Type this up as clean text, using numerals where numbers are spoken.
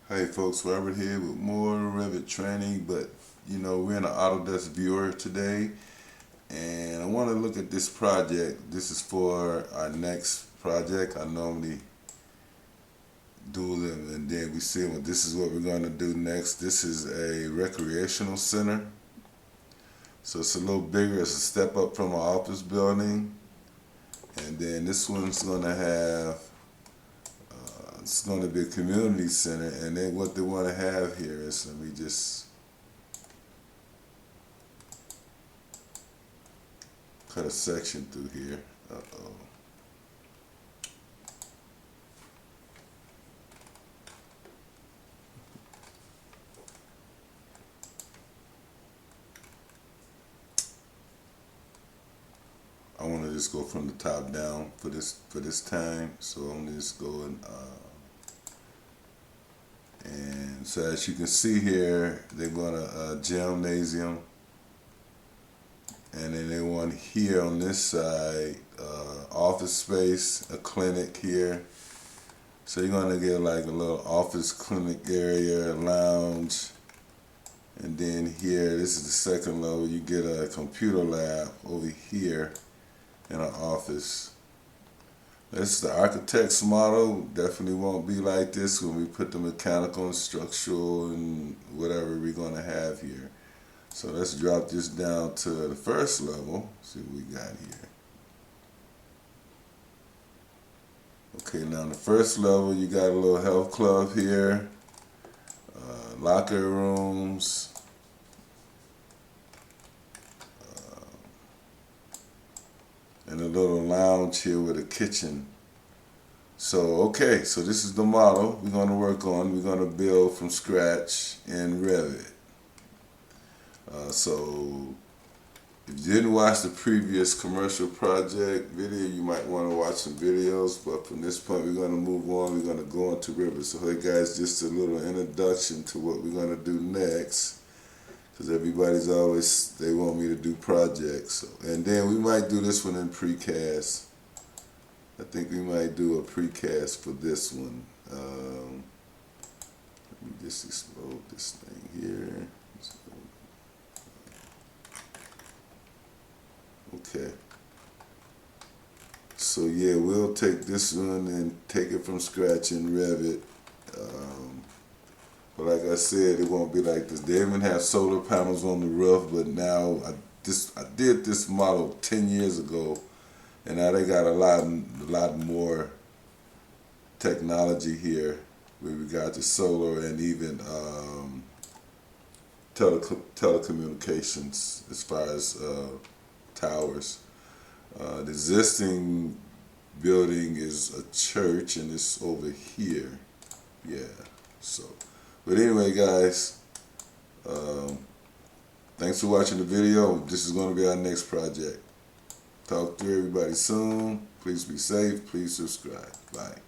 Hey folks, Robert here with more Revit training, but we're in an Autodesk viewer today and I want to look at this project. This is for our next project. I normally do them and then we see what this is what we're going to do next. This is a recreational center. So it's a little bigger, it's a step up from an office building. And then this one's going to have it's going to be a community center, and then what they want to have here is, let me just cut a section through here. I want to just go from the top down for this time, so I'm gonna just go and so as you can see here, they want a gymnasium, and then they want here on this side office space, a clinic here. So you're gonna get like a little office clinic area, a lounge, and then here, this is the second level, you get a computer lab over here in an office. This is the architect's model. Definitely won't be like this when we put the mechanical and structural and whatever we're going to have here. So let's drop this down to the first level. See what we got here. Okay, now on the first level you got a little health club here, locker rooms, and a little lounge here with a kitchen. So okay, so this is the model we're going to work on. We're going to build from scratch in Revit. So if you didn't watch the previous commercial project video, you might want to watch some videos, but from this point we're going to move on. We're going to go into Revit. So hey guys, just a little introduction to what we're going to do next. Because everybody's always, they want me to do projects. So, and then we might do this one in precast. I think we might do a precast for this one. Let me just explode this thing here. Okay. So yeah, we'll take this one and take it from scratch in Revit. But like I said, it won't be like this. They even have solar panels on the roof, but now I did this model 10 years ago, and now they got a lot more technology here with regard to solar and even telecommunications as far as towers. The existing building is a church, and it's over here. Yeah, so. But anyway, guys, thanks for watching the video. This is going to be our next project. Talk to everybody soon. Please be safe. Please subscribe. Bye.